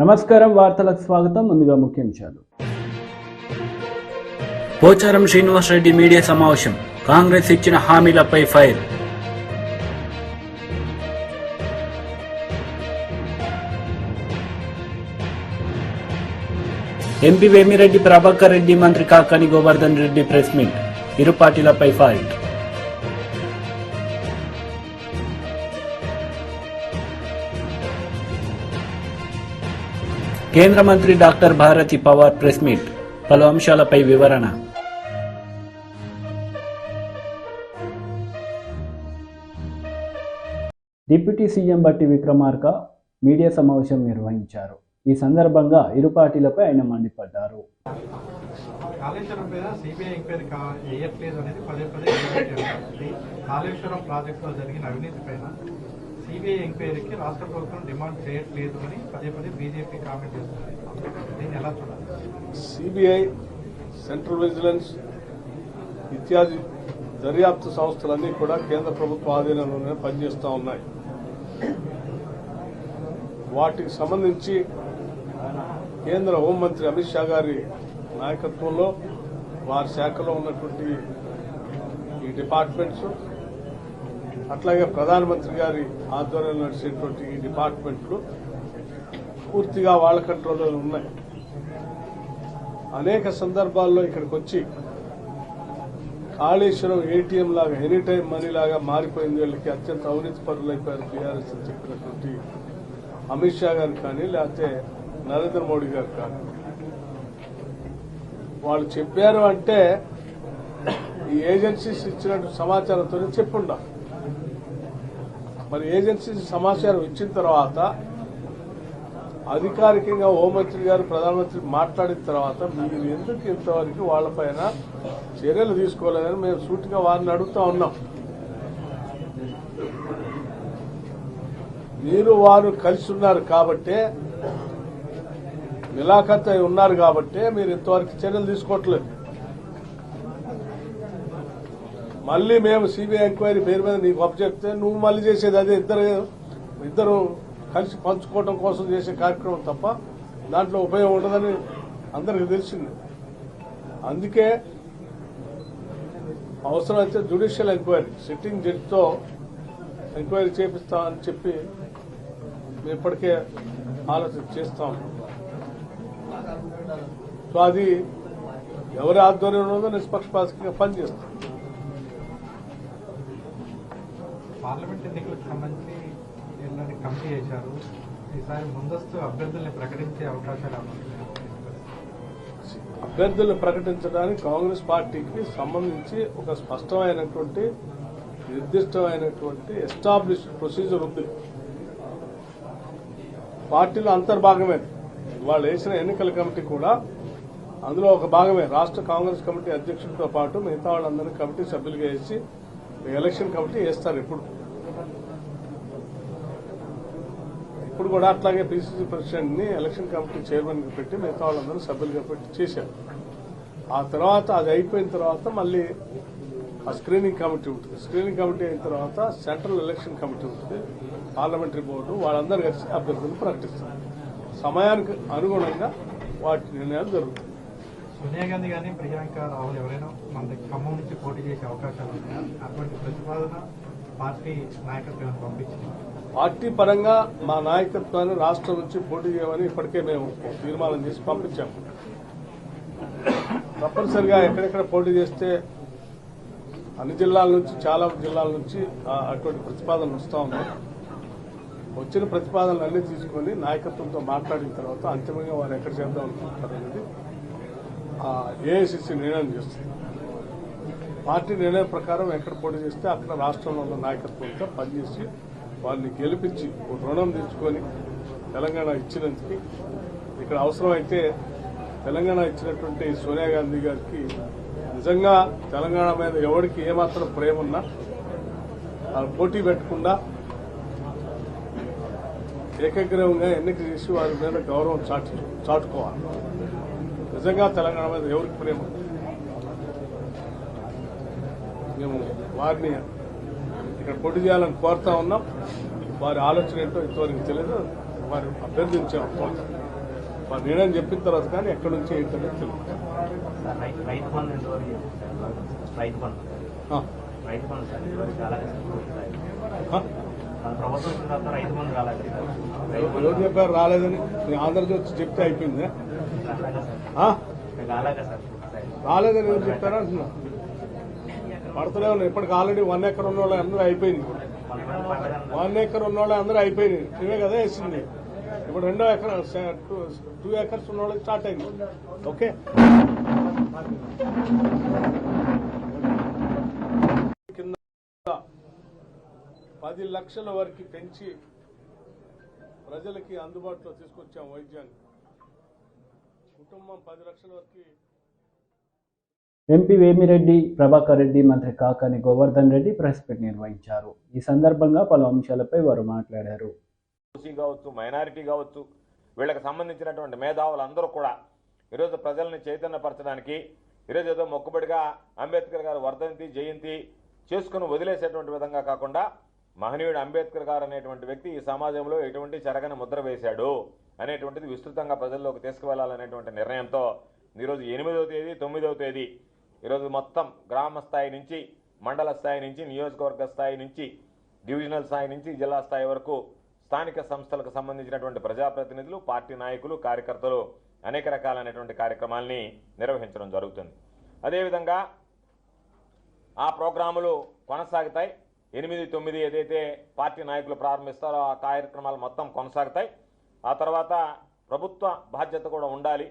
నమస్కారం, వార్తలకు స్వాగతం. ముందుగా ముఖ్యాంశాలు. పోచారం శ్రీనివాసరెడ్డి మీడియా సమావేశం. కాంగ్రెస్ ఇచ్చిన హామీలపై ఫైర్. ఎంపీ వేమిరెడ్డి ప్రభాకర్ రెడ్డి, మంత్రి కాకాని గోవర్ధన్ రెడ్డి ప్రెస్ మీట్. ఇరు పార్టీలపై ఫైట్. కేంద్ర మంత్రి doctor Bharati Pawar press meet. పలు అంశాలపై వివరణ. డిప్యూటీ సీఎం బట్టి విక్రమార్క మీడియా సమావేశం నిర్వహించారు. ఈ సందర్భంగా ఇరు పార్టీలపై ఆయన మండిపడ్డారు. కాళేశ్వరం మీద సిబిఐ ఎంక్వైరీ చేయట్లేదు అనేది పదే కాళేశ్వరం ప్రాజెక్టులో జరిగిన అవినీతి పైన సిబిఐ ఎంక్వైరీకి రాష్ట్ర ప్రభుత్వం డిమాండ్ చేయట్లేదు అని పదే బీజేపీ కామెంట్ చేస్తుంది. దీన్ని ఎలా చూడాలి? సిబిఐ, సెంట్రల్ విజిలెన్స్ ఇత్యాది దర్యాప్తు సంస్థలన్నీ కూడా కేంద్ర ప్రభుత్వ ఆధీనంలోనే పనిచేస్తూ ఉన్నాయి. వాటికి సంబంధించి కేంద్ర హోంమంత్రి అమిత్ షా గారి నాయకత్వంలో వారి శాఖలో ఉన్నటువంటి ఈ డిపార్ట్మెంట్స్, అట్లాగే ప్రధానమంత్రి గారి ఆధ్వర్యంలో నడిచేటువంటి ఈ డిపార్ట్మెంట్లు పూర్తిగా వాళ్ళ కంట్రోల్లో ఉన్నాయి. అనేక సందర్భాల్లో ఇక్కడికి వచ్చి కాళేశ్వరం ఏటీఎం లాగా, ఎనీ టైం మనీ లాగా మారిపోయింది, వీళ్ళకి అత్యంత అవినీతి పరులైపోయారు టీఆర్ఎస్ అని చెప్పినటువంటి అమిత్ షా గారు కానీ, లేకపోతే నరేంద్ర మోడీ గారు కానీ, వాళ్ళు చెప్పారు అంటే ఈ ఏజెన్సీస్ ఇచ్చినట్టు సమాచారంతో చెప్పుండాలి. మరి ఏజెన్సీస్ సమాచారం ఇచ్చిన తర్వాత అధికారికంగా హోంమంత్రి గారు, ప్రధానమంత్రి మాట్లాడిన తర్వాత మీరు ఎందుకు ఇంతవరకు వాళ్లపైన చర్యలు తీసుకోలేదని మేము సూటిగా వారిని అడుగుతా ఉన్నాం. మీరు వారు కలిసి ఉన్నారు కాబట్టే, మిలాఖత్ అయి ఉన్నారు కాబట్టే మీరు ఇంతవరకు చర్యలు తీసుకోవట్లేదు. మళ్ళీ మేము సిబిఐ ఎంక్వైరీ పేరు మీద నీకు అప్పచెప్తే నువ్వు మళ్ళీ చేసేది అదే, ఇద్దరు కలిసి పంచుకోవడం కోసం చేసే కార్యక్రమం తప్ప దాంట్లో ఉపయోగం ఉండదని అందరికీ తెలిసింది. అందుకే అవసరమైతే జ్యుడిషియల్ ఎంక్వైరీ, సిట్టింగ్ జడ్జితో ఎంక్వైరీ చేపిస్తామని చెప్పి మేము ఇప్పటికే ఆలోచన చేస్తాం. సో అది ఎవరి ఆధ్వర్యంలో ఉందో నిష్పక్షపాతంగా పనిచేస్తాం. పార్లమెంట్ ఎన్నికలకు సంబంధించి కమిటీ చేశారు. ఈసారి ముందస్తు అభ్యర్థుల్ని ప్రకటించే అవకాశాలు అభ్యర్థులను ప్రకటించడానికి కాంగ్రెస్ పార్టీకి సంబంధించి ఒక స్పష్టమైనటువంటి, నిర్దిష్టమైనటువంటి ఎస్టాబ్లిష్డ్ ప్రొసీజర్ ఉంది. పార్టీలో అంతర్భాగమే. వాళ్ళు వేసిన ఎన్నికల కమిటీ కూడా అందులో ఒక భాగమే. రాష్ట్ర కాంగ్రెస్ కమిటీ అధ్యక్షుడితో పాటు మిగతా వాళ్ళందరినీ కమిటీ సభ్యులుగా వేసి ఎలక్షన్ కమిటీ వేస్తారు. ఇప్పుడు కూడా అట్లాగే పిసిసి ప్రెసిడెంట్ ని ఎలక్షన్ కమిటీ చైర్మన్ గా పెట్టి మిగతా వాళ్ళందరూ సభ్యులుగా పెట్టి చేశారు. ఆ తర్వాత అది అయిపోయిన తర్వాత మళ్ళీ ఆ స్క్రీనింగ్ కమిటీ ఉంటుంది. స్క్రీనింగ్ కమిటీ అయిన తర్వాత సెంట్రల్ ఎలక్షన్ కమిటీ ఉంటుంది, పార్లమెంటరీ బోర్డు, వాళ్ళందరూ కలిసి అభ్యర్థులను ప్రకటిస్తారు. సమయానికి అనుగుణంగా వాటి నిర్ణయాలు జరుగుతాయి. సోనియా గాంధీ కానీ ప్రియాంక రాహుల్ ఎవరైనా మన ఖమ్మం నుంచి పోటీ చేసే అవకాశాలు ఉన్నాయా? అటువంటి ప్రతిపాదన పార్టీ నాయకత్వాన్ని పంపించింది. పార్టీ పరంగా మా నాయకత్వాన్ని రాష్ట్రం నుంచి పోటీ చేయమని ఇప్పటికే మేము తీర్మానం చేసి పంపించాము. తప్పనిసరిగా ఎక్కడెక్కడ పోటీ చేస్తే అన్ని జిల్లాల నుంచి, చాలా జిల్లాల నుంచి అటువంటి ప్రతిపాదనలు వస్తూ ఉన్నాయి. వచ్చిన ప్రతిపాదనలు అన్ని తీసుకొని నాయకత్వంతో మాట్లాడిన తర్వాత అంతిమంగా వారు ఎక్కడ చేద్దాం అనుకుంటారు అనేది ఏఐసిసి నిర్ణయం చేస్తుంది. పార్టీ నిర్ణయం ప్రకారం ఎక్కడ పోటీ చేస్తే అక్కడ రాష్ట్రంలో ఉన్న నాయకత్వంతో పనిచేసి వారిని గెలిపించి రుణం తెచ్చుకొని తెలంగాణ ఇచ్చినందుకు, ఇక్కడ అవసరమైతే తెలంగాణ ఇచ్చినటువంటి సోనియా గాంధీ గారికి నిజంగా తెలంగాణ మీద ఎవరికి ఏమాత్రం ప్రేమ ఉన్నా పోటీ పెట్టకుండా ఏకగ్రీవంగా ఎన్నిక చేసి వారి మీద గౌరవం చాటుకోవాలి. నిజంగా తెలంగాణ మీద ఎవరికి ప్రేమ మేము వారిని ఇక్కడ పోటీ చేయాలని కోరుతా ఉన్నాం. వారి ఆలోచన ఏంటో ఇంతవరకు తెలియదు. వారు అభ్యర్థించాము. మరి నేనని చెప్పిన తర్వాత కానీ ఎక్కడి నుంచి ఏంటనే తెలియదు. రైతు బంధు ఎంతవరకు చేశారు సార్? రైతు బంధు సార్ ఇదివరకు అలాగే మన ప్రభుత్వం వచ్చిన తర్వాత రైతు బంధు రాలేదు సార్. ఎవరు చెప్పారు రాలేదని? ఆంధ్రజ్యోతి వచ్చి చెప్తే అయిపోయిందా? అలాగే సార్ రాలేదని ఎవరు చెప్తారా అంటున్నా. పడతలే ఉన్నాయి. ఇప్పటికి ఆల్రెడీ 1 ఎకర్ ఉన్న వాళ్ళు అందరూ అయిపోయింది. 1 ఎకర్ ఉన్న వాళ్ళు అందరూ అయిపోయినాయి. ఇవే కదా వేసింది. ఇప్పుడు 2 ఎకర్ 2 ఎకర్స్ ఉన్న వాళ్ళకి స్టార్ట్ అయింది. ఓకే, కింద 10 లక్షల వరకు పెంచి ప్రజలకి అందుబాటులో తీసుకొచ్చాం వైద్యాన్ని. కుటుంబం 10 లక్షల వరకు. ఎంపీ వేమిరెడ్డి ప్రభాకర్ రెడ్డి, మంత్రి కాకాని గోవర్ధన్ రెడ్డి ప్రెస్ మీట్ నిర్వహించారు. ఈ సందర్భంగా పలు అంశాలపై వారు మాట్లాడారు. ఓసీ కావచ్చు, మైనారిటీ కావచ్చు, వీళ్ళకి సంబంధించినటువంటి మేధావులందరూ కూడా ఈరోజు ప్రజల్ని చైతన్యపరచడానికి ఈరోజు ఏదో మొక్కుబడిగా అంబేద్కర్ గారు వర్ధంతి జయంతి చేసుకుని వదిలేసేటువంటి విధంగా కాకుండా మహనీయుడు అంబేద్కర్ గారు అనేటువంటి వ్యక్తి ఈ సమాజంలో ఎటువంటి చెరగని ముద్ర వేశాడు అనేటువంటిది విస్తృతంగా ప్రజల్లోకి తీసుకువెళ్లాలనేటువంటి నిర్ణయంతో ఈరోజు 8వ తేదీ 9వ తేదీ ఈరోజు మొత్తం గ్రామ స్థాయి నుంచి, మండల స్థాయి నుంచి, నియోజకవర్గ స్థాయి నుంచి, డివిజనల్ స్థాయి నుంచి జిల్లా స్థాయి వరకు స్థానిక సంస్థలకు సంబంధించినటువంటి ప్రజాప్రతినిధులు, పార్టీ నాయకులు, కార్యకర్తలు అనేక రకాలైనటువంటి కార్యక్రమాల్ని నిర్వహించడం జరుగుతుంది. అదేవిధంగా ఆ ప్రోగ్రాములు కొనసాగుతాయి. 8, 9 ఏదైతే పార్టీ నాయకులు ప్రారంభిస్తారో ఆ కార్యక్రమాలు మొత్తం కొనసాగుతాయి. ఆ తర్వాత ప్రభుత్వ బాధ్యత కూడా ఉండాలి.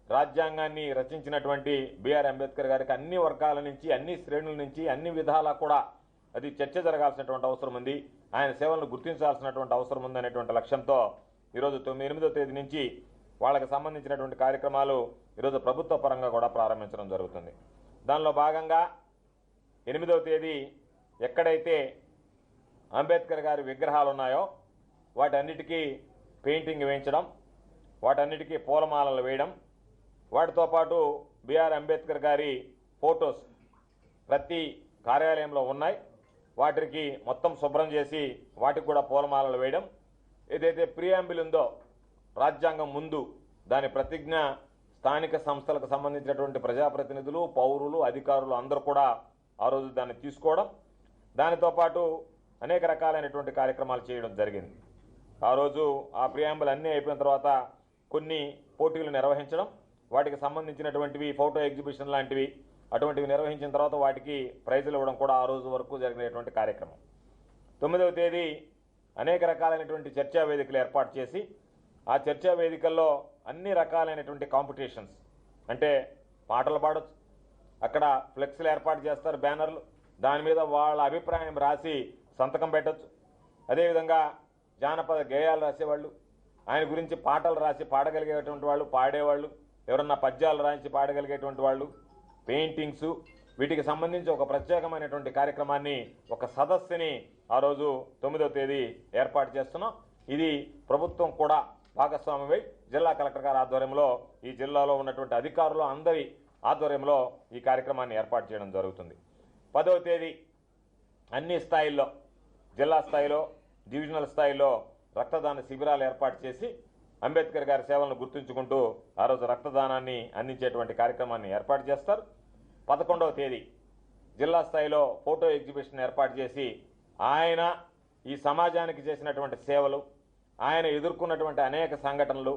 రాజ్యాంగాన్ని రచించినటువంటి బిఆర్ అంబేద్కర్ గారికి అన్ని వర్గాల నుంచి, అన్ని శ్రేణుల నుంచి, అన్ని విధాలా కూడా అది చర్చ జరగాల్సినటువంటి అవసరం ఉంది. ఆయన సేవలను గుర్తించాల్సినటువంటి అవసరం ఉందనేటువంటి లక్ష్యంతో ఈరోజు 8వ తేదీ నుంచి వాళ్ళకి సంబంధించినటువంటి కార్యక్రమాలు ఈరోజు ప్రభుత్వ పరంగా కూడా ప్రారంభించడం జరుగుతుంది. దానిలో భాగంగా 8వ తేదీ ఎక్కడైతే అంబేద్కర్ గారి విగ్రహాలు ఉన్నాయో వాటన్నిటికీ పెయింటింగ్ వేయించడం, వాటన్నిటికీ పూలమాలలు వేయడం, వాటితో పాటు బిఆర్ అంబేద్కర్ గారి ఫొటోస్ ప్రతి కార్యాలయంలో ఉన్నాయి. వాటికి మొత్తం శుభ్రం చేసి వాటికి కూడా పూలమాలలు వేయడం. ఏదైతే ప్రియాంబుల్ ఉందో రాజ్యాంగం ముందు దాని ప్రతిజ్ఞ స్థానిక సంస్థలకు సంబంధించినటువంటి ప్రజాప్రతినిధులు, పౌరులు, అధికారులు అందరూ కూడా ఆ రోజు దాన్ని తీసుకోవడం, దానితో పాటు అనేక రకాలైనటువంటి కార్యక్రమాలు చేయడం జరిగింది. ఆ రోజు ఆ ప్రియాంబుల్ అన్నీ అయిపోయిన తర్వాత కొన్ని పోటీలు నిర్వహించడం, వాటికి సంబంధించినటువంటివి ఫోటో ఎగ్జిబిషన్ లాంటివి అటువంటివి నిర్వహించిన తర్వాత వాటికి ప్రైజులు ఇవ్వడం కూడా ఆ రోజు వరకు జరిగినటువంటి కార్యక్రమం. 9వ తేదీ అనేక రకాలైనటువంటి చర్చా వేదికలు ఏర్పాటు చేసి ఆ చర్చా వేదికల్లో అన్ని రకాలైనటువంటి కాంపిటీషన్స్, అంటే పాటలు పాడొచ్చు, అక్కడ ఫ్లెక్స్లు ఏర్పాటు చేస్తారు, బ్యానర్లు, దాని మీద వాళ్ళ అభిప్రాయం రాసి సంతకం పెట్టచ్చు. అదేవిధంగా జానపద గేయాలు రాసేవాళ్ళు, ఆయన గురించి పాటలు రాసి పాడగలిగేటువంటి వాళ్ళు, పాడేవాళ్ళు, ఎవరన్నా పద్యాలు రాసి పాడగలిగేటువంటి వాళ్ళు, పెయింటింగ్స్, వీటికి సంబంధించి ఒక ప్రత్యేకమైనటువంటి కార్యక్రమాన్ని, ఒక సదస్సుని ఆ రోజు 9వ తేదీ ఏర్పాటు చేస్తున్నాం. ఇది ప్రభుత్వం కూడా భాగస్వామ్యమై జిల్లా కలెక్టర్ గారి ఆధ్వర్యంలో ఈ జిల్లాలో ఉన్నటువంటి అధికారులు అందరి ఆధ్వర్యంలో ఈ కార్యక్రమాన్ని ఏర్పాటు చేయడం జరుగుతుంది. 10వ తేదీ అన్ని స్థాయిల్లో, జిల్లా స్థాయిలో, డివిజనల్ స్థాయిలో రక్తదాన శిబిరాలు ఏర్పాటు చేసి అంబేద్కర్ గారి సేవలను గుర్తుంచుకుంటూ ఆ రోజు రక్తదానాన్ని అందించేటువంటి కార్యక్రమాన్ని ఏర్పాటు చేస్తారు. 11వ తేదీ జిల్లా స్థాయిలో ఫోటో ఎగ్జిబిషన్ ఏర్పాటు చేసి ఆయన ఈ సమాజానికి చేసినటువంటి సేవలు, ఆయన ఎదుర్కొన్నటువంటి అనేక సంఘటనలు,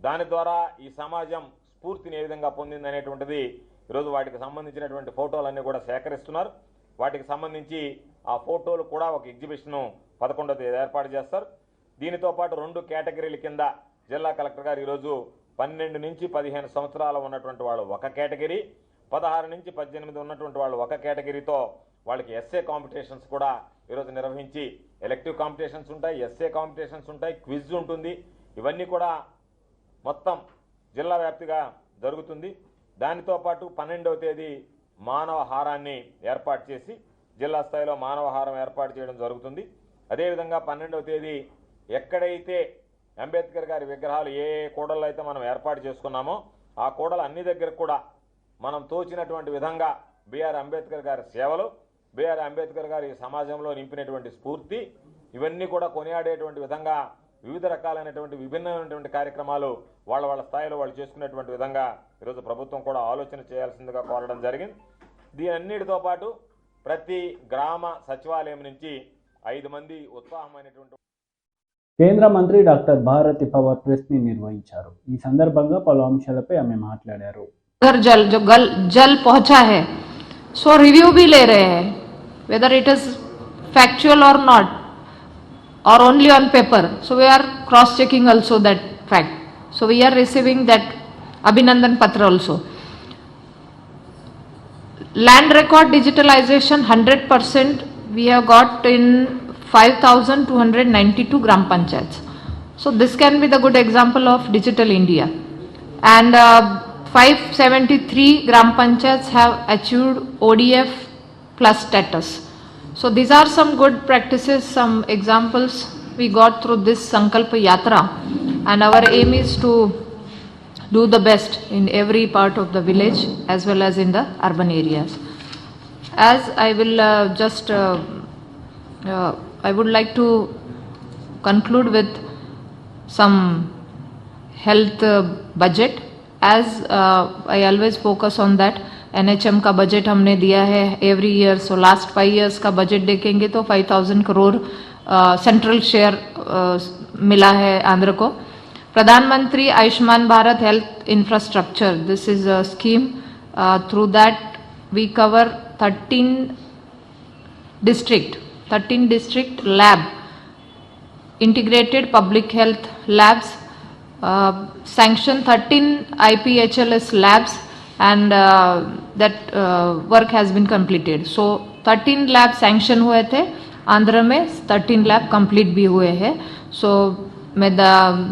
దాని ద్వారా ఈ సమాజం స్ఫూర్తిని ఏ విధంగా పొందిందనేటువంటిది ఈరోజు వాటికి సంబంధించినటువంటి ఫోటోలన్నీ కూడా సేకరిస్తున్నారు. వాటికి సంబంధించి ఆ ఫోటోలు కూడా ఒక ఎగ్జిబిషన్ 11వ తేదీ ఏర్పాటు చేస్తారు. దీనితో పాటు 2 కేటగిరీల కింద జిల్లా కలెక్టర్ గారు ఈరోజు 12 నుంచి 15 సంవత్సరాలు ఉన్నటువంటి వాళ్ళు ఒక కేటగిరీ, 16 నుంచి 18 ఉన్నటువంటి వాళ్ళు ఒక కేటగిరీతో వాళ్ళకి ఎస్ఏ కాంపిటీషన్స్ కూడా ఈరోజు నిర్వహించి, ఎలెక్టివ్ కాంపిటీషన్స్ ఉంటాయి, ఎస్ఏ కాంపిటీషన్స్ ఉంటాయి, క్విజ్ ఉంటుంది. ఇవన్నీ కూడా మొత్తం జిల్లా వ్యాప్తిగా జరుగుతుంది. దానితో పాటు 12వ తేదీ మానవ హారాన్ని ఏర్పాటు చేసి జిల్లా స్థాయిలో మానవ హారం ఏర్పాటు చేయడం జరుగుతుంది. అదేవిధంగా 12వ తేదీ ఎక్కడైతే అంబేద్కర్ గారి విగ్రహాలు ఏ కూడల్లో అయితే మనం ఏర్పాటు చేసుకున్నామో ఆ కూడలు అన్ని దగ్గర కూడా మనం తోచినటువంటి విధంగా బిఆర్ అంబేద్కర్ గారి సేవలు, బిఆర్ అంబేద్కర్ గారి సమాజంలో నింపినటువంటి స్ఫూర్తి, ఇవన్నీ కూడా కొనియాడేటువంటి విధంగా వివిధ రకాలైనటువంటి విభిన్నమైనటువంటి కార్యక్రమాలు వాళ్ళ స్థాయిలో వాళ్ళు చేసుకునేటువంటి విధంగా ఈరోజు ప్రభుత్వం కూడా ఆలోచన చేయాల్సిందిగా కోరడం జరిగింది. దీని అన్నిటితో పాటు ప్రతి గ్రామ సచివాలయం నుంచి 5 మంది ఉత్సాహమైనటువంటి కేంద్ర మంత్రి డాక్టర్ భారతి పవార్ ప్రెస్ ని నిర్వహించారు. ఈ సందర్భంగా పలు అంశాలపై ఆమె మాట్లాడారు. जल पहुंचा है सो रिव्यू भी ले रहे हैं whether it is factual or not or only on paper, so we are cross checking also that fact, so we are receiving that abhinandan patra also. Land record digitalization 100% we have got in 5292 gram panchayats, so this can be the good example of digital India. And 573 gram panchayats have achieved ODF plus status. So these are some good practices, some examples we got through this Sankalpa Yatra, and our aim is to do the best in every part of the village as well as in the urban areas. As I will I would like to conclude with some health budget. As I always focus on that, NHM का budget हमने दिया है every year, so last 5 years का budget देखेंगे तो 5000 crore central share मिला है आंध्र को. प्रधानमंत्री Ayushman Bharat health infrastructure, this is a scheme through that we cover 13 district lab, integrated public health labs, sanction 13 IPHLS labs, and that work has been completed. So 13 lab sanction हुए थे आंध्र में, 13 lab complete भी हुए हैं. सो मैं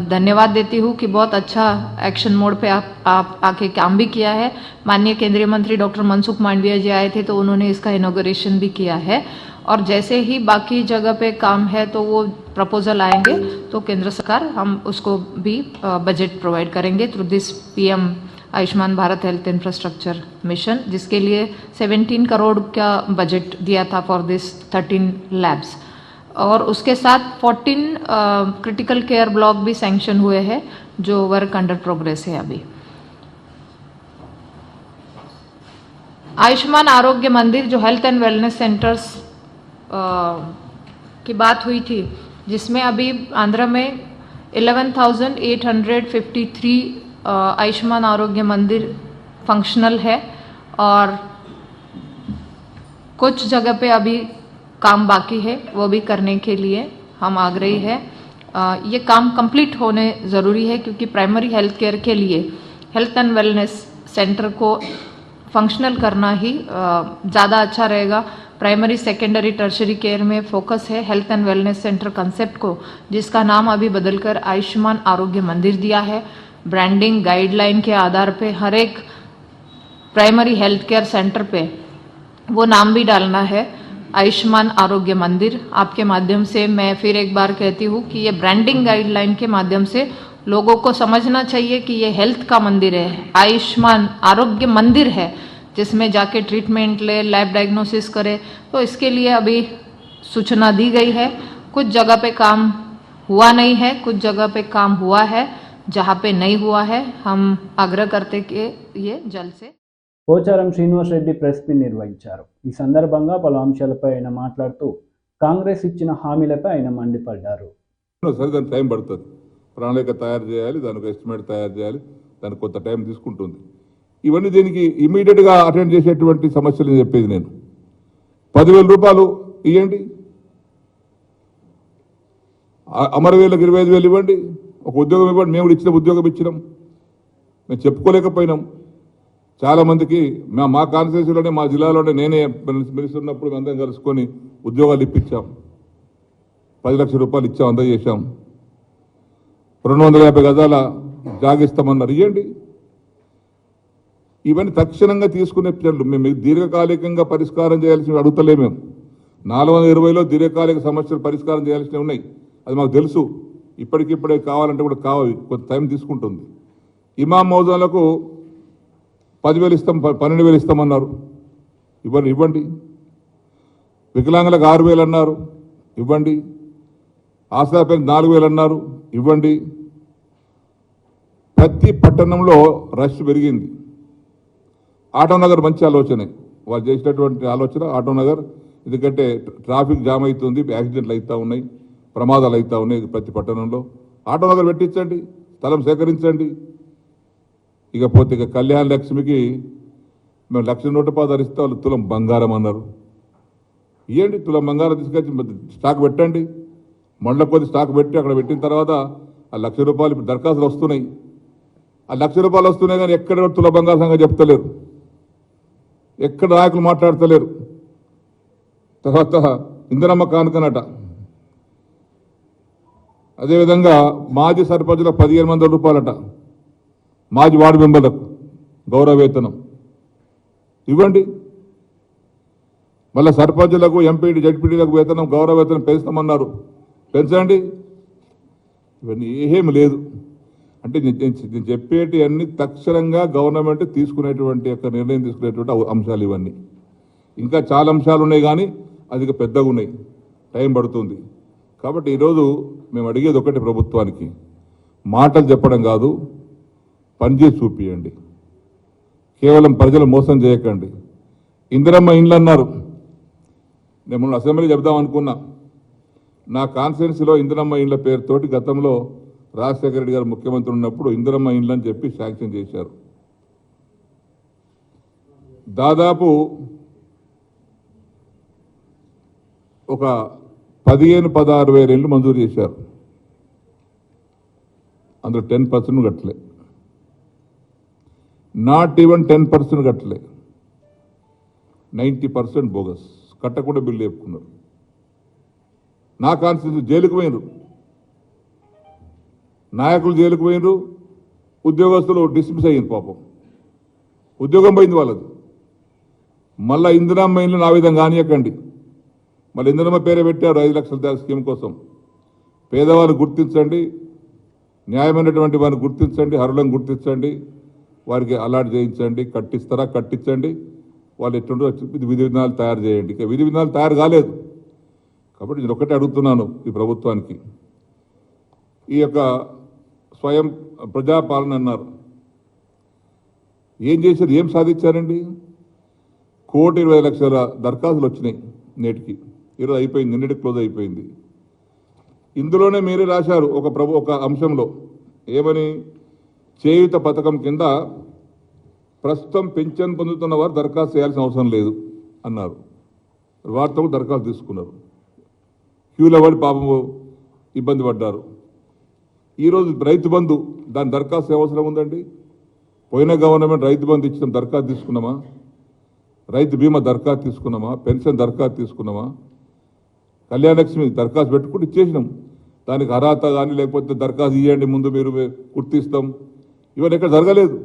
धन्यवाद देती हूँ कि बहुत अच्छा एक्शन मोड पे आप आके काम भी किया है. माननीय केंद्रीय मंत्री डॉक्टर मनसुख मांडविया जी आए थे तो उन्होंने इसका इनॉग्रेशन भी किया है, और जैसे ही बाकी जगह पे काम है तो वो प्रपोजल आएंगे तो केंद्र सरकार हम उसको भी बजट प्रोवाइड करेंगे through this PM Ayushman Bharat health infrastructure mission, जिसके लिए 17 करोड़ का बजट दिया था फॉर दिस 13 लैब्स. और उसके साथ 14 क्रिटिकल केयर ब्लॉक भी सैंक्शन हुए हैं जो वर्क अंडर प्रोग्रेस है अभी. आयुष्मान आरोग्य मंदिर जो हेल्थ एंड वेलनेस सेंटर्स की बात हुई थी, जिसमें अभी आंध्र में 11,853 आयुष्मान आरोग्य मंदिर फंक्शनल है, और कुछ जगह पे अभी काम बाकी है, वो भी करने के लिए हम आग्रही है. ये काम कंप्लीट होने ज़रूरी है क्योंकि प्राइमरी हेल्थ केयर के लिए हेल्थ एंड वेलनेस सेंटर को फंक्शनल करना ही ज़्यादा अच्छा रहेगा. प्राइमरी सेकेंडरी टर्शरी केयर में फोकस है health and wellness centre concept को, जिसका नाम अभी बदलकर आयुष्मान आरोग्य मंदिर दिया है. ब्रांडिंग गाइडलाइन के आधार पे हर एक प्राइमरी हेल्थ केयर सेंटर पे वो नाम भी डालना है, आयुष्मान आरोग्य मंदिर. आपके माध्यम से मैं फिर एक बार कहती हूँ कि ये ब्रांडिंग गाइडलाइन के माध्यम से लोगों को समझना चाहिए कि ये हेल्थ का मंदिर है, आयुष्मान आरोग्य मंदिर है, जिसमें जाके ट्रीटमेंट ले, लैब डायग्नोसिस करे. तो इसके लिए अभी सूचना दी गई है. कुछ जगह पे काम हुआ नहीं है, कुछ जगह पे काम हुआ है. जहाँ पे नहीं हुआ है हम आग्रह करते कि ये जल्द से. పోచారం శ్రీనివాస్ రెడ్డి ప్రెస్ మీట్ నిర్వహించారు. ఈ సందర్భంగా పలు అంశాలపై ఆయన మాట్లాడుతూ కాంగ్రెస్ ఇచ్చిన హామీలపై ఆయన మండిపడ్డారు. సరే, దానికి టైం పడుతుంది, ప్రణాళిక తయారు చేయాలి, దానికి ఎస్టిమేట్ తయారు చేయాలి, దానికి కొంత టైం తీసుకుంటుంది. ఇవన్నీ దీనికి ఇమీడియట్గా అటెండ్ చేసేటువంటి సమస్యలు చెప్పేది నేను. 10,000 రూపాయలు ఇవ్వండి, అమరవీరులకు 25,000 ఇవ్వండి, ఒక ఉద్యోగం ఇవ్వండి. మేము కూడా ఇచ్చిన ఉద్యోగం ఇచ్చినాం, మేము చెప్పుకోలేకపోయినాం. చాలామందికి మా కాన్స్టిట్యూన్సీలోనే, మా జిల్లాలోనే నేనే మినిస్తున్నప్పుడు అందరం కలుసుకొని ఉద్యోగాలు ఇప్పించాం. 10 లక్షల రూపాయలు ఇచ్చాం, అందజేశాం. 250 గజాల జాగిస్తామన్నారు, ఇవ్వండి. ఇవన్నీ తక్షణంగా తీసుకునే చర్యలు. మేము దీర్ఘకాలికంగా పరిష్కారం చేయాల్సినవి అడుగుతలే. మేము 420లో దీర్ఘకాలిక సమస్యలు పరిష్కారం చేయాల్సినవి ఉన్నాయి, అది మాకు తెలుసు. ఇప్పటికిప్పుడే కావాలంటే కూడా కావాలి, కొంత టైం తీసుకుంటుంది. ఇమాం మౌజాలకు 10,000 ఇస్తాం, 12,000 ఇస్తామన్నారు, ఇవ్వండి. వికలాంగులకు 6,000 అన్నారు, ఇవ్వండి. ఆసరా పెన్షన్ 4,000 అన్నారు, ఇవ్వండి. ప్రతి పట్టణంలో రష్ పెరిగింది. ఆటోనగర్ మంచి ఆలోచనే, వాళ్ళు చేసినటువంటి ఆలోచన ఆటోనగర్. ఎందుకంటే ట్రాఫిక్ జామ్ అవుతుంది, యాక్సిడెంట్లు అవుతూ ఉన్నాయి, ప్రమాదాలు అవుతూ ఉన్నాయి ప్రతి పట్టణంలో. ఆటోనగర్ పెట్టించండి, స్థలం సేకరించండి. ఇకపోతే ఇక కళ్యాణ లక్ష్మికి మేము 1,00,000 రూపాయలు ధరిస్తే వాళ్ళు తులం బంగారం అన్నారు. ఇవ్వండి, తులం బంగారం తీసుకొచ్చి స్టాక్ పెట్టండి. మళ్ళీ కొద్ది స్టాక్ పెట్టి అక్కడ పెట్టిన తర్వాత ఆ 1,00,000 రూపాయలు ఇప్పుడు దరఖాస్తులు వస్తున్నాయి. ఆ 1,00,000 రూపాయలు వస్తున్నాయి కానీ ఎక్కడ తుల బంగారం సంగతి చెప్తలేరు, ఎక్కడ నాయకులు మాట్లాడతలేరు. తర్వాత ఇందిరమ్మ కానుకనట. అదేవిధంగా మాజీ సర్పంచులకు 15,000 రూపాయలట, మాజీ వార్డు మెంబర్లకు గౌరవ వేతనం ఇవ్వండి. మళ్ళీ సర్పంచులకు, ఎంపీటీ, జడ్పీటీలకు వేతనం, గౌరవ వేతనం పెంచుతామన్నారు, పెంచండి. ఇవన్నీ ఏమీ లేదు. అంటే నేను చెప్పేటి అన్ని తక్షణంగా గవర్నమెంట్ తీసుకునేటువంటి యొక్క నిర్ణయం తీసుకునేటువంటి అంశాలు ఇవన్నీ. ఇంకా చాలా అంశాలు ఉన్నాయి కానీ అది పెద్దగా ఉన్నాయి, టైం పడుతుంది. కాబట్టి ఈరోజు మేము అడిగేది ఒకటి, ప్రభుత్వానికి మాటలు చెప్పడం కాదు, పనిచేసి చూపియండి. కేవలం ప్రజలు మోసం చేయకండి. ఇందిరమ్మ ఇండ్లు అన్నారు, నేను మొన్న అసెంబ్లీ చెప్దాం అనుకున్నా. నా కాన్స్టిట్యున్సీలో ఇందిరమ్మ ఇండ్ల పేరుతోటి గతంలో రాజశేఖర రెడ్డి గారు ముఖ్యమంత్రి ఉన్నప్పుడు ఇందిరమ్మ ఇండ్లు అని చెప్పి శాంక్షన్ చేశారు. దాదాపు ఒక 15-16 వేల ఇళ్ళు మంజూరు చేశారు. అందులో 10% కట్టలే, నాట్ ఈవెన్ 10% కట్టలే, 90% బోగస్, కట్టకుండా బిల్లు చెప్పుకున్నారు. నా కాన్స్టిట్యూన్సీ జైలుకు పోయినరు, నాయకులు జైలుకు పోయినరు, ఉద్యోగస్తులు డిస్మిస్ అయ్యింది, పాపం ఉద్యోగం పోయింది వాళ్ళది. మళ్ళీ ఇందిరమ్మ ఇండ్లు నా విధంగా కానియకండి. మళ్ళీ ఇందిరమ్మ పేరే పెట్టారు 5 లక్షల స్కీమ్ కోసం. పేదవాళ్ళు గుర్తించండి, న్యాయమైనటువంటి వారిని గుర్తించండి, అర్హులను గుర్తించండి, వారికి అలాట్ చేయించండి. కట్టిస్తారా కట్టించండి, వాళ్ళు ఎట్లుంటో విధి విధానాలు తయారు చేయండి. ఇక విధి విధానాలు తయారు కాలేదు. కాబట్టి నేను ఒకటే అడుగుతున్నాను ఈ ప్రభుత్వానికి, ఈ యొక్క స్వయం ప్రజాపాలన అన్నారు, ఏం చేశారు, ఏం సాధించారండి? 1,20,00,000 దరఖాస్తులు వచ్చినాయి నేటికి. ఈరోజు అయిపోయింది, నిన్నటి క్లోజ్ అయిపోయింది. ఇందులోనే మీరే రాశారు ఒక అంశంలో ఏమని, చేయూత పథకం కింద ప్రస్తుతం పెన్షన్ పొందుతున్న వారు దరఖాస్తు చేయాల్సిన అవసరం లేదు అన్నారు. వారితో దరఖాస్తు తీసుకున్నారు, క్యూలో పడి పాపం ఇబ్బంది పడ్డారు. ఈరోజు రైతు బంధు, దాని దరఖాస్తు అవసరం ఉందండి? పోయిన గవర్నమెంట్ రైతు బంధు ఇచ్చిన దరఖాస్తు తీసుకున్నామా? రైతు బీమా దరఖాస్తు తీసుకున్నామా? పెన్షన్ దరఖాస్తు తీసుకున్నామా? కళ్యాణ లక్ష్మి దరఖాస్తు పెట్టుకుంటూ ఇచ్చేసినాం. దానికి అర్హత కానీ లేకపోతే దరఖాస్తు ఇవ్వండి ముందు మీరు గుర్తిస్తాం, ఇవన్నీ ఎక్కడ జరగలేదు.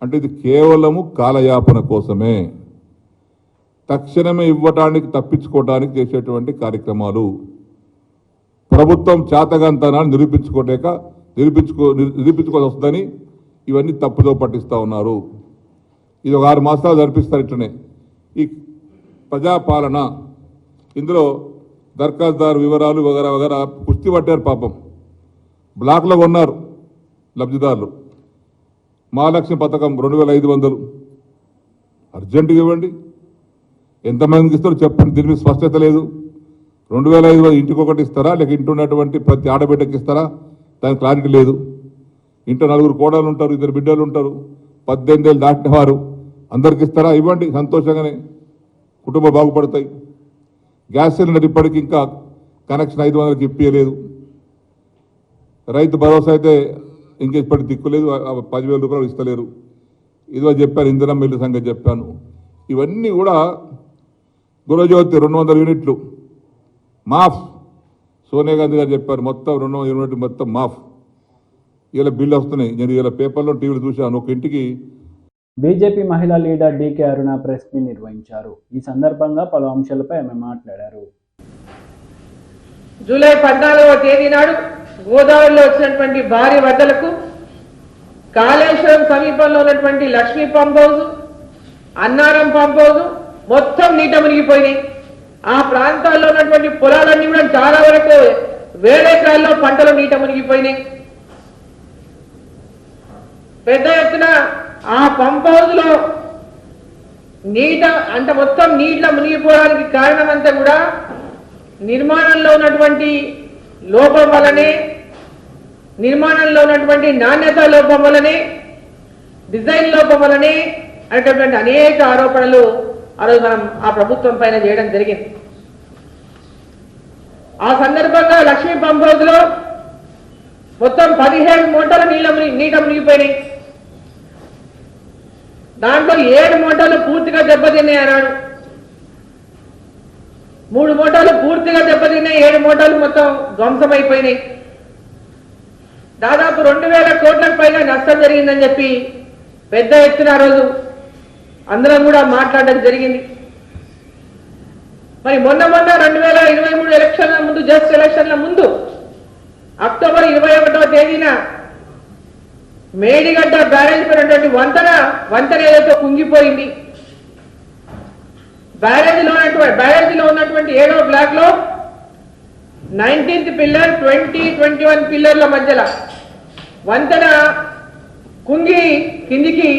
అంటే ఇది కేవలము కాలయాపన కోసమే, తక్షణమే ఇవ్వటానికి తప్పించుకోవడానికి చేసేటువంటి కార్యక్రమాలు. ప్రభుత్వం చేతగాంతనాన్ని నిరూపించుకోవాల్సి వస్తుందని ఇవన్నీ తప్పుదో పట్టిస్తూ ఉన్నారు. ఇది ఒక 6 మాసాలు జరిపిస్తారు ఇట్లనే ఈ ప్రజాపాలన. ఇందులో దరఖాస్తుదారు వివరాలు వగరా వగరా కుస్తీ పట్టారు, పాపం బ్లాక్లో కొన్నారు లబ్ధిదారులు. మహాలక్ష్మి పథకం 2,500 అర్జెంటుగా ఇవ్వండి. ఎంతమందికి ఇస్తారో చెప్పండి, దీని మీద స్పష్టత లేదు. 2,500 ఇంటికి ఒకటి ఇస్తారా, లేక ఇంటి ఉన్నటువంటి ప్రతి ఆడబిడ్డకి ఇస్తారా, దానికి క్లారిటీ లేదు. ఇంట్లో 4 కోడలు ఉంటారు, 2 బిడ్డలు ఉంటారు, 18 ఏళ్ళు దాటిన వారు, అందరికి ఇస్తారా? ఇవ్వండి, సంతోషంగానే కుటుంబం బాగుపడతాయి. గ్యాస్ సిలిండర్ ఇప్పటికి ఇంకా కనెక్షన్ 500కి ఇప్పించలేదు. రైతు భరోసా అయితే ఇంకా ఇప్పటికి దిక్కులేదు, 10,000 రూపాయలు ఇస్తలేరు. ఇదిగో చెప్పాను, ఇంధనం బిల్లు సంగతి చెప్పాను. ఇవన్నీ కూడా గృహజ్యోతి 200 యూనిట్లు మాఫ్, సోనియా గాంధీ గారు చెప్పారు, మొత్తం 200 యూనిట్లు మొత్తం మాఫ్. ఇలా బిల్లు వస్తున్నాయి, నేను ఇలా పేపర్లో టీవీలో చూశాను. ఒక ఇంటికి బీజేపీ మహిళా లీడర్ డీకే అరుణ ప్రెస్ మీట్ నిర్వహించారు. ఈ సందర్భంగా పలు అంశాలపై ఆమె మాట్లాడారు. జూలై 14వ తేదీ నాడు గోదావరిలో వచ్చినటువంటి భారీ వరదలకు కాళేశ్వరం సమీపంలో ఉన్నటువంటి Lakshmi pump house, Annaram pump house మొత్తం నీట మునిగిపోయినాయి. ఆ ప్రాంతాల్లో ఉన్నటువంటి పొలాలన్నీ కూడా చాలా వరకు వేల ఎకరాల్లో పంటలు నీట మునిగిపోయినాయి. పెద్ద ఎత్తున ఆ పంప్ హౌస్ లో నీట అంటే మొత్తం నీటిలో మునిగిపోవడానికి కారణం అంతా కూడా నిర్మాణంలో ఉన్నటువంటి లోపం వల్లనే, నిర్మాణంలో ఉన్నటువంటి నాణ్యత లోపం వల్లనే, డిజైన్ లోపం వల్లనే అనేటటువంటి అనేక ఆరోపణలు ఆ రోజు మనం ఆ ప్రభుత్వం పైన చేయడం జరిగింది. ఆ సందర్భంగా లక్ష్మీ పంప్ హౌస్ లో మొత్తం 17 మోటార్లు నీట మునిగిపోయినాయి. దాంట్లో 7 మోటార్లు పూర్తిగా దెబ్బతిన్నాయి అన్నాడు. 3 మోటార్లు పూర్తిగా దెబ్బతిన్నాయి, 7 మోటార్లు మొత్తం ధ్వంసమైపోయినాయి. దాదాపు 2000 కోట్లకు పైగా నష్టం జరిగిందని చెప్పి పెద్ద ఎత్తున ఆ రోజు అందరం కూడా మాట్లాడడం జరిగింది. మరి మొన్న 2023 ఎలక్షన్ల ముందు, జస్ట్ ఎలక్షన్ల ముందు అక్టోబర్ 21వ తేదీన మేడిగడ్డ బ్యారేజ్ పైనటువంటి వంతెన ఏదైతే కుంగిపోయింది, బ్యారేజీలో ఉన్నటువంటి 7వ బ్లాక్ లో 19th పిల్లర్ 21 పిల్లర్ల మధ్యలో వంతెన కుంగి కిందికి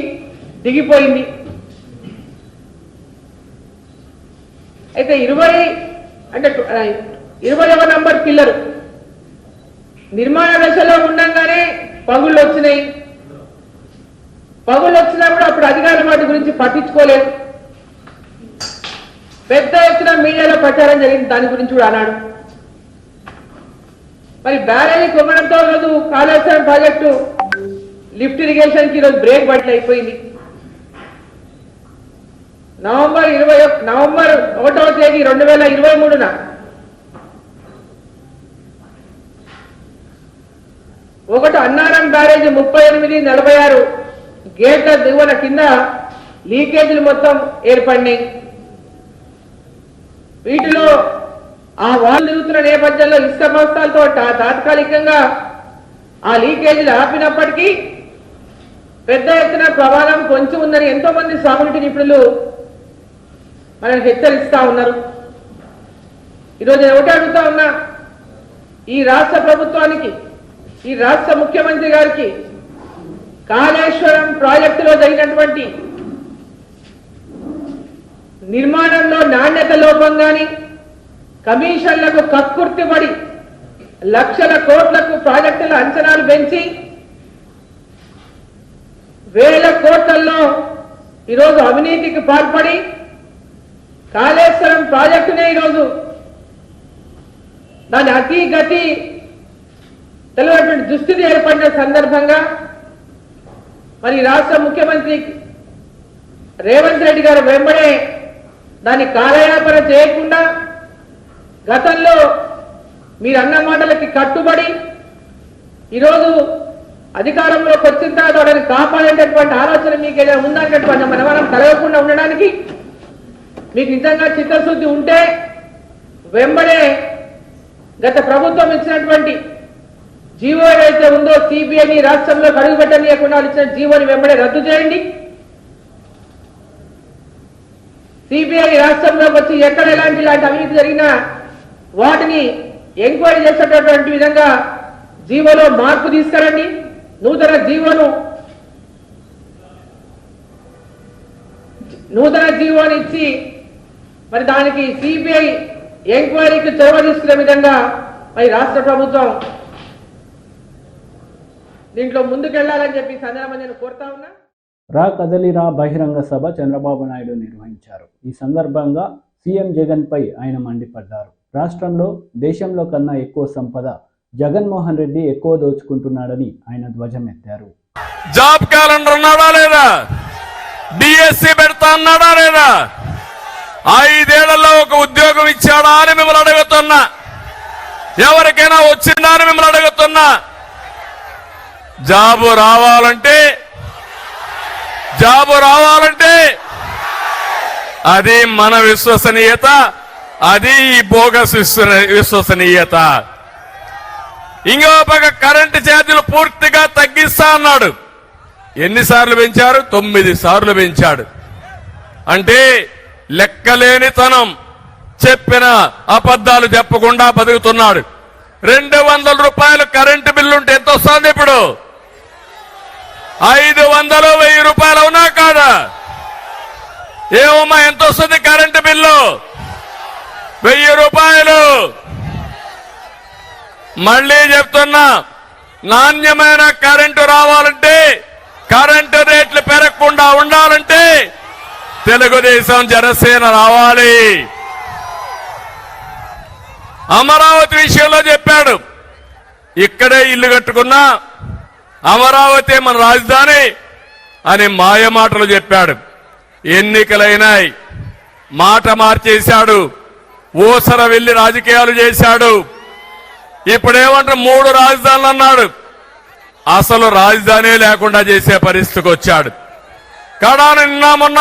దిగిపోయింది. అయితే 20వ నంబర్ పిల్లర్ నిర్మాణ దశలో ఉండగానే పగుళ్ళు వచ్చినాయి. పగుళ్ళు వచ్చినా కూడా అప్పుడు అధికారులు వాటి గురించి పట్టించుకోలేదు. పెద్ద ఎత్తున మీడియాలో ప్రచారం జరిగింది, దాని గురించి కూడా అన్నాడు. మరి బ్యారేజీ కుంగడంతో రోజు కాళేశ్వరం ప్రాజెక్టు లిఫ్ట్ ఇరిగేషన్ కి ఈరోజు బ్రేక్ బట్టలు అయిపోయింది. నవంబర్ 1వ తేదీ 2023న ఒకటి అన్నారం బ్యారేజ్ 38-46 గేట్ల దిగువన కింద లీకేజీలు మొత్తం ఏర్పడినాయి. వీటిలో ఆ వాల్ తిరుగుతున్న నేపథ్యంలో ఇసుక బస్తాలతో తాత్కాలికంగా ఆ లీకేజీలు ఆపినప్పటికీ పెద్ద ఎత్తున ప్రమాదం కొంచెం ఉందని ఎంతో మంది సాగునీటి నిపుణులు మనల్ని హెచ్చరిస్తా ఉన్నారు. ఈరోజు నేను ఒకటే అడుగుతా ఉన్నా, ఈ రాష్ట్ర ప్రభుత్వానికి, ఈ రాష్ట్ర ముఖ్యమంత్రి గారికి కాళేశ్వరం ప్రాజెక్టులో జరిగినటువంటి నిర్మాణంలో నాణ్యత లోపం కానీ, కమిషన్లకు కక్కుర్తిపడి లక్షల కోట్లకు ప్రాజెక్టుల అంచనాలు పెంచి వేల కోట్లలో ఈరోజు అవినీతికి పాల్పడి కాళేశ్వరం ప్రాజెక్టునే ఈరోజు దాని అతి గతి తెలియనటువంటి దుస్థితి ఏర్పడిన సందర్భంగా మరి రాష్ట్ర ముఖ్యమంత్రి రేవంత్ రెడ్డి గారు వెంబడే దాన్ని కాలయాపన చేయకుండా గతంలో మీరు అన్న మాటలకి కట్టుబడి ఈరోజు అధికారంలోకి వచ్చిన తర్వాత వాటిని కాపాడేటటువంటి ఆలోచన మీకు ఏదైనా ఉందనేటటువంటి మనం కలగకుండా ఉండడానికి మీకు నిజంగా చిత్తశుద్ధి ఉంటే వెంబడే గత ప్రభుత్వం ఇచ్చినటువంటి జీవో ఏదైతే ఉందో సిబిఐని రాష్ట్రంలో అడుగు పెట్టనీయకుండా ఇచ్చిన జీవోని వెంబడే రద్దు చేయండి. సిబిఐ రాష్ట్రంలోకి వచ్చి ఎక్కడ ఇలాంటి అవినీతి జరిగినా వాటిని ఎంక్వైరీ చేసేటటువంటి విధంగా జీవోలో మార్పు తీసుకురండి. నూతన జీవోని ఇచ్చి మరి దానికి సిబిఐ ఎంక్వైరీకి చొరవ తీసుకునే విధంగా మరి రాష్ట్ర ప్రభుత్వం దీంట్లో ముందుకెళ్లాలని చెప్పి సందర్భంగా నేను కోరుతా ఉన్నా. రా కదలిరా బహిరంగ సభ చంద్రబాబు నాయుడు నిర్వహించారు. ఈ సందర్భంగా సీఎం జగన్ పై ఆయన మండిపడ్డారు. రాష్ట్రంలో దేశంలో కన్నా ఎక్కువ సంపద జగన్మోహన్ రెడ్డి ఎక్కువ దోచుకుంటున్నాడని ఆయన ధ్వజమెత్తారు. జాబ్ క్యాలెండర్ అన్నాడా లేదా? డిఎస్సి పెడతా అన్నాడా లేదా? 5 ఏళ్లలో ఒక ఉద్యోగం ఇచ్చాడా అని మిమ్మల్ని అడుగుతున్నా. ఎవరికైనా వచ్చిందా అని మిమ్మల్ని అడుగుతున్నా. జాబు రావాలంటే అది మన విశ్వసనీయత, అది ఈ బోగస్ విశ్వసనీయత. ఇంకో పక్క కరెంటు ఛార్జీలు పూర్తిగా తగ్గిస్తా అన్నాడు. ఎన్నిసార్లు పెంచారు? 9 సార్లు పెంచాడు. అంటే లెక్కలేనితనం, చెప్పిన అబద్ధాలు చెప్పకుండా బతుకుతున్నాడు. 200 రూపాయలు కరెంటు బిల్లు ఉంటే ఎంత వస్తుంది ఇప్పుడు? 500, 1000 రూపాయలు అవునా కాదా? ఏమమ్మా ఎంత వస్తుంది కరెంటు బిల్లు? 1000 రూపాయలు. మళ్ళీ చెప్తున్నా, నాణ్యమైన కరెంటు రావాలంటే, కరెంటు రేట్లు పెరగకుండా ఉండాలంటే తెలుగుదేశం జనసేన రావాలి. అమరావతి విషయంలో చెప్పాడు, ఇక్కడే ఇల్లు కట్టుకున్నా అమరావతి మన రాజధాని అని మాయమాటలు చెప్పాడు. ఎన్నికలైనాయి, మాట మార్చేశాడు, ఊసర వెళ్లి రాజకీయాలు చేశాడు. ఇప్పుడేమంటారు 3 రాజధానులు అన్నాడు. అసలు రాజధాని లేకుండా చేసే పరిస్థితికి వచ్చాడు. కడాన నిన్న మొన్న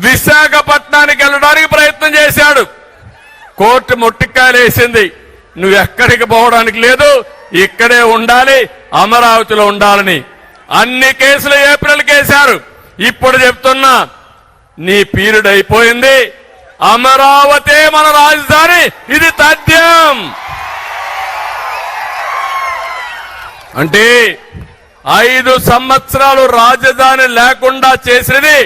విశాఖపట్నానికి వెళ్ళడానికి ప్రయత్నం చేశాడు. కోర్టు ముట్టికాయలు వేసింది, నువ్వు ఎక్కడికి పోవడానికి లేదు, ఇక్కడే ఉండాలి, అమరావతిలో ఉండాలని. అన్ని కేసులు ఏప్రిల్ కేశారు. ఇప్పుడు చెప్తున్నా, నీ పీరియడ్ అయిపోయింది, అమరావతి మన రాజధాని, ఇది తథ్యం. అంటే 5 సంవత్సరాలు రాజధాని లేకుండా చేసినది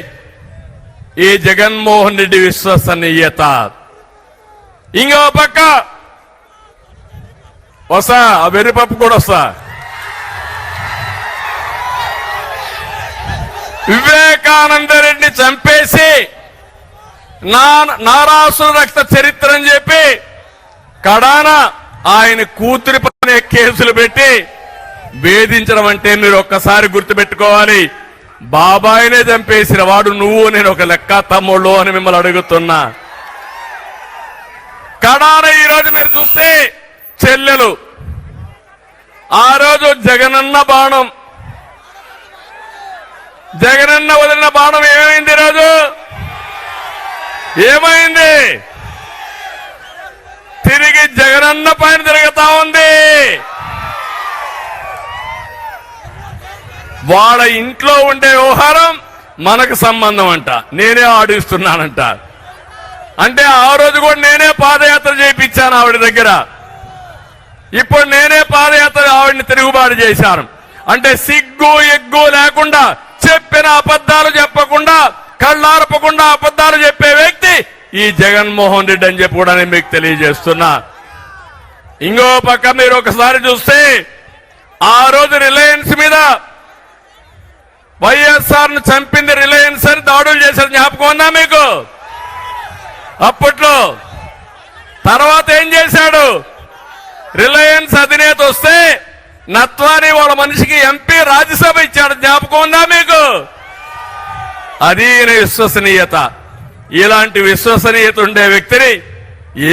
ఈ జగన్మోహన్ రెడ్డి విశ్వసనీయత. ఇంకో పక్క వస్తా, ఆ వెర్రిపప్పు కూడా వస్తా. వివేకానంద రెడ్డిని చంపేసి నారాసుర రక్త చరిత్ర అని చెప్పి కడాన ఆయన కూతురి పైన కేసులు పెట్టి వేధించడం అంటే మీరు ఒక్కసారి గుర్తుపెట్టుకోవాలి. బాబాయినే చంపేసిన వాడు నువ్వు, నేను ఒక లెక్క తమ్ముళ్ళు అని మిమ్మల్ని అడుగుతున్నా. కడాన ఈరోజు మీరు చూస్తే చెల్లెలు, ఆ రోజు జగనన్న బాణం, జగనన్న వదిలిన బాణం ఏమైంది? ఈరోజు ఏమైంది? తిరిగి జగనన్న పైన తిరుగుతా ఉంది. వాళ్ళ ఇంట్లో ఉండే వ్యవహారం మనకు సంబంధం అంట, నేనే ఆడిస్తున్నానంట. అంటే ఆ రోజు కూడా నేనే పాదయాత్ర చేయించాను ఆవిడ దగ్గర, ఇప్పుడు నేనే పాదయాత్ర ఆవిడని తిరుగుబాటు చేశాను. అంటే సిగ్గు ఎగ్గు లేకుండా, చెప్పిన అబద్ధాలు చెప్పకుండా, కళ్ళార్పకుండా అబద్ధాలు చెప్పే వ్యక్తి ఈ జగన్మోహన్ రెడ్డి అని చెప్పి కూడా నేను మీకు తెలియజేస్తున్నా. ఇంకో పక్క మీరు ఒకసారి చూస్తే ఆ రోజు రిలయన్స్ మీద వైఎస్ఆర్ ను చంపింది రిలయన్స్ అని దాడులు చేశారు, జ్ఞాపకం ఉందా మీకు? అప్పట్లో తర్వాత ఏం చేశాడు? రిలయన్స్ అధినేత వస్తే నత్వాని వాళ్ళ మనిషికి ఎంపీ రాజ్యసభ ఇచ్చాడు, జ్ఞాపకం ఉందా మీకు? అది విశ్వసనీయత. ఇలాంటి విశ్వసనీయత ఉండే వ్యక్తిని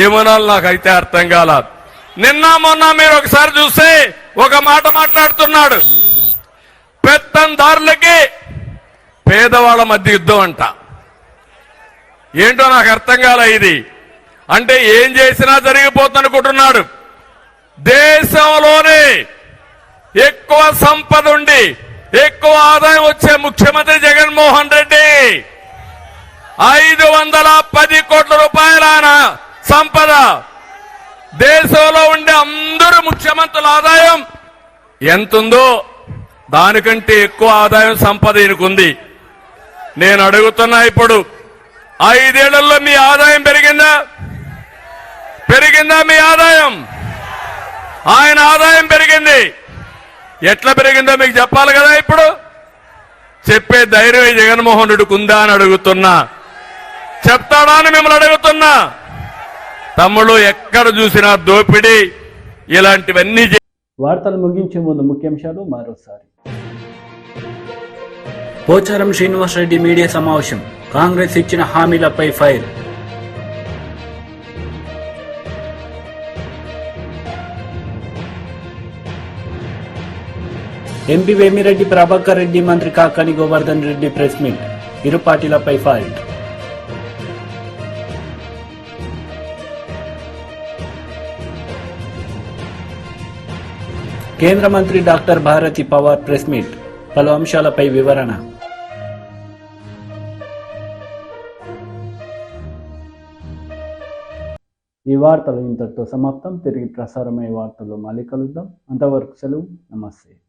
ఏమనాలి నాకైతే అర్థం కాల. నిన్న మొన్న మీరు ఒకసారి చూస్తే ఒక మాట మాట్లాడుతున్నాడు, పెత్తందారులకి పేదవాళ్ళ మధ్య యుద్ధం అంట. ఏంటో నాకు అర్థం కాల ఇది. అంటే ఏం చేసినా జరిగిపోతుందనుకుంటున్నాడు. దేశంలోనే ఎక్కువ సంపద ఉండి ఎక్కువ ఆదాయం వచ్చే ముఖ్యమంత్రి జగన్మోహన్ రెడ్డి. 510 కోట్ల రూపాయల సంపద. దేశంలో ఉండే అందరూ ముఖ్యమంత్రుల ఆదాయం ఎంతుందో దానికంటే ఎక్కువ ఆదాయం సంపద ఈయనకుంది. నేను అడుగుతున్నా, ఇప్పుడు 5 ఏళ్లలో మీ ఆదాయం పెరిగిందా? పెరిగిందా మీ ఆదాయం? ఆయన ఆదాయం పెరిగింది. ఎట్లా పెరిగిందో మీకు చెప్పాలి కదా. ఇప్పుడు చెప్పే ధైర్యం జగన్మోహన్ రెడ్డికి ఉందా అని అడుగుతున్నా. చెప్తాడా అని మిమ్మల్ని అడుగుతున్నా. తమ్ముళ్ళు ఎక్కడ చూసినా దోపిడీ, ఇలాంటివన్నీ. వార్తలు ముగించే ముందు ముఖ్యాంశాలు మరోసారి. పోచారం శ్రీనివాసరెడ్డి మీడియా సమావేశం, కాంగ్రెస్ ఇచ్చిన హామీలపై ఫైర్. ఎంపీ వేమిరెడ్డి ప్రభాకర్ రెడ్డి, మంత్రి కాకాని గోవర్ధన్ రెడ్డి ప్రెస్ మీట్, ఇరు పార్టీలపై ఫైట్. కేంద్ర మంత్రి doctor Bharati Pawar press meet, పలు అంశాలపై వివరణ. ఈ వార్తలు ఇంతటితో సమాప్తం. తిరిగి ప్రసారమయ్యే వార్తల్లో మళ్ళీ కలుద్దాం. అంతవరకు సెలవు. నమస్తే.